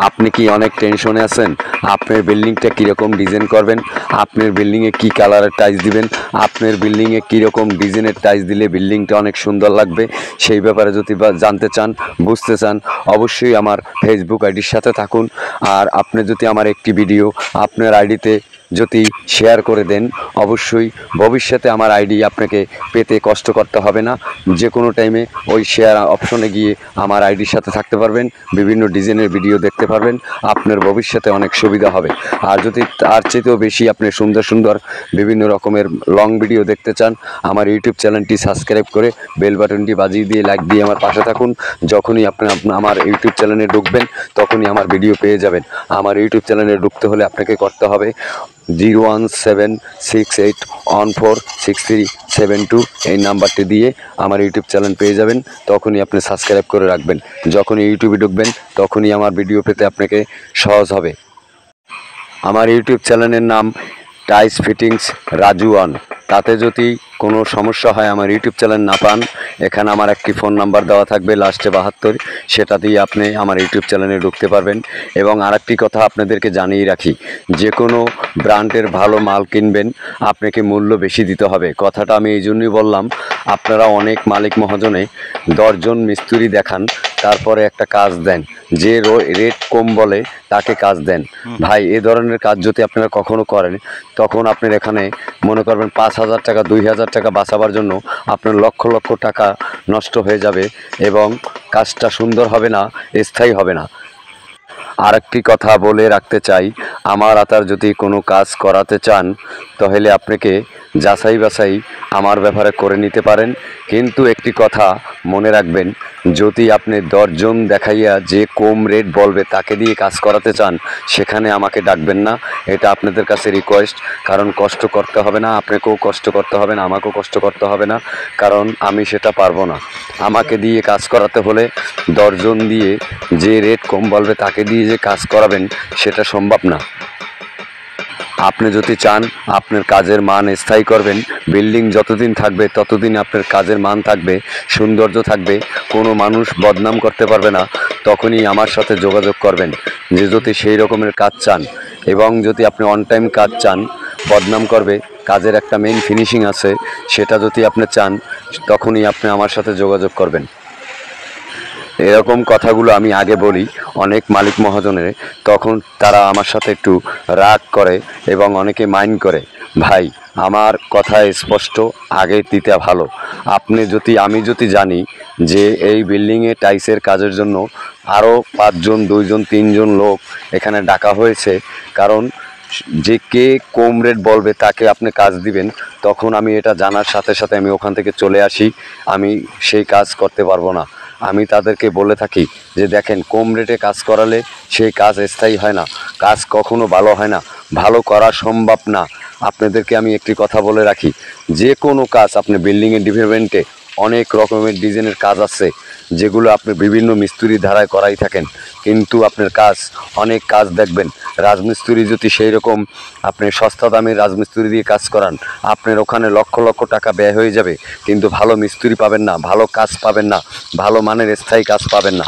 আপনি কি অনেক টেনশনে আছেন? আপনার বিল্ডিংটা কীরকম ডিজাইন করবেন, আপনার বিল্ডিংয়ে কী কালারের টাইলস দিবেন, আপনার বিল্ডিংয়ে কীরকম ডিজাইনের টাইলস দিলে বিল্ডিংটা অনেক সুন্দর লাগবে, সেই ব্যাপারে যদি জানতে চান, বুঝতে চান, অবশ্যই আমার ফেসবুক আইডির সাথে থাকুন। আর আপনি যদি আমার একটি ভিডিও আপনার আইডিতে যদি শেয়ার করে দেন, অবশ্যই ভবিষ্যতে আমার আইডি আপনাকে পেতে কষ্ট করতে হবে না। যে কোনো টাইমে ওই শেয়ার অপশনে গিয়ে আমার আইডির সাথে থাকতে পারবেন, বিভিন্ন ডিজাইনের ভিডিও দেখতে পারবেন, আপনার ভবিষ্যতে অনেক সুবিধা হবে। আর যদি তার চেয়েও বেশি আপনি সুন্দর সুন্দর বিভিন্ন রকমের লং ভিডিও দেখতে চান, আমার ইউটিউব চ্যানেলটি সাবস্ক্রাইব করে বেল বাটনটি বাজিয়ে দিয়ে লাইক দিয়ে আমার পাশে থাকুন। যখনই আপনি আমার ইউটিউব চ্যানেলে ঢুকবেন তখনই আমার ভিডিও পেয়ে যাবেন। আমার ইউটিউব চ্যানেলে ঢুকতে হলে আপনাকে করতে হবে 01768146372 এই নাম্বারটি দিয়ে আমার ইউটিউব চ্যানেল পেয়ে যাবেন। তখনই আপনি সাবস্ক্রাইব করে রাখবেন। যখনই ইউটিউবে ঢুকবেন তখনই আমার ভিডিও পেতে আপনাকে সহজ হবে। আমার ইউটিউব চ্যানেলের নাম টাইলস ফিটিংস রাজু ওয়ান। তাতে যদি কোনো সমস্যা হয়, আমার ইউটিউব চ্যানেল না পান, এখানে আমার একটি ফোন নাম্বার দেওয়া থাকবে লাস্টে 72, সেটা দিয়ে আপনি আমার ইউটিউব চ্যানেলে ঢুকতে পারবেন। এবং আরেকটি কথা আপনাদেরকে জানিয়ে রাখি, যে কোনো ব্র্যান্ডের ভালো মাল কিনবেন আপনাকে মূল্য বেশি দিতে হবে। কথাটা আমি এই জন্যই বললাম, আপনারা অনেক মালিক মহাজনে 10 জন মিস্ত্রি দেখান, তারপরে একটা কাজ দেন, যে রেট কম বলে তাকে কাজ দেন। ভাই, এ ধরনের কাজ যদি আপনারা কখনো করেন, তখন আপনার এখানে মনে করবেন 5,000 টাকা 2,000 টাকা বাঁচাবার জন্য আপনার লক্ষ লক্ষ টাকা নষ্ট হয়ে যাবে এবং কাজটা সুন্দর হবে না, স্থায়ী হবে না। আরেকটি কথা বলে রাখতে চাই, আমার আতার যদি কোনো কাজ করাতে চান তাহলে আপনাকে যাচাই বাছাই আমার ব্যাপারে করে নিতে পারেন। কিন্তু একটি কথা মনে রাখবেন, যদি আপনি 10 জন দেখাইয়া যে কম রেট বলবে তাকে দিয়ে কাজ করাতে চান, সেখানে আমাকে ডাকবেন না। এটা আপনাদের কাছে রিকোয়েস্ট। কারণ কষ্ট করতে হবে না, আপনাকেও কষ্ট করতে হবে না, আমাকেও কষ্ট করতে হবে না, কারণ আমি সেটা পারবো না। আমাকে দিয়ে কাজ করাতে হলে 10 জন দিয়ে যে রেট কম বলবে তাকে দিয়ে যে কাজ করাবেন, সেটা সম্ভব না। আপনি যদি চান আপনার কাজের মান স্থায়ী করবেন, বিল্ডিং যতদিন থাকবে ততদিন আপনার কাজের মান থাকবে, সৌন্দর্য থাকবে, কোনো মানুষ বদনাম করতে পারবে না, তখনই আমার সাথে যোগাযোগ করবেন। যে যদি সেই রকমের কাজ চান এবং যদি আপনি অন টাইম কাজ চান, বদনাম করবে কাজের একটা মেইন ফিনিশিং আছে, সেটা যদি আপনি চান তখনই আপনি আমার সাথে যোগাযোগ করবেন। এরকম কথাগুলো আমি আগে বলি অনেক মালিক মহাজনের, তখন তারা আমার সাথে একটু রাগ করে এবং অনেকে মাইন্ড করে। ভাই, আমার কথা স্পষ্ট, আগে দিতে ভালো। আমি যদি জানি যে এই বিল্ডিংয়ে টাইলসের কাজের জন্য আরও 5 জন 2 জন 3 জন লোক এখানে ডাকা হয়েছে, কারণ যে কে কম রেট বলবে তাকে আপনি কাজ দিবেন, তখন আমি এটা জানার সাথে সাথে আমি ওখান থেকে চলে আসি। আমি সেই কাজ করতে পারবো না। আমি তাদেরকে বলে থাকি যে দেখেন, কম রেটে কাজ করালে সেই কাজ স্থায়ী হয় না, কাজ কখনো ভালো হয় না, ভালো করা সম্ভব না। আপনাদেরকে আমি একটি কথা বলে রাখি, যে কোনো কাজ আপনি বিল্ডিংয়ের ডিপার্টমেন্টে অনেক রকমের ডিজাইনের কাজ আছে, যেগুলো আপনি বিভিন্ন মিস্ত্রি ধারায় করাই থাকেন, কিন্তু আপনার কাজ অনেক কাজ দেখবেন রাজমিস্ত্রি যদি সেই রকম আপনি সস্তা দামের রাজমিস্ত্রি দিয়ে কাজ করান, আপনার ওখানে লক্ষ লক্ষ টাকা ব্যয় হয়ে যাবে, কিন্তু ভালো মিস্ত্রি পাবেন না, ভালো কাজ পাবেন না, ভালো মানের স্থায়ী কাজ পাবেন না।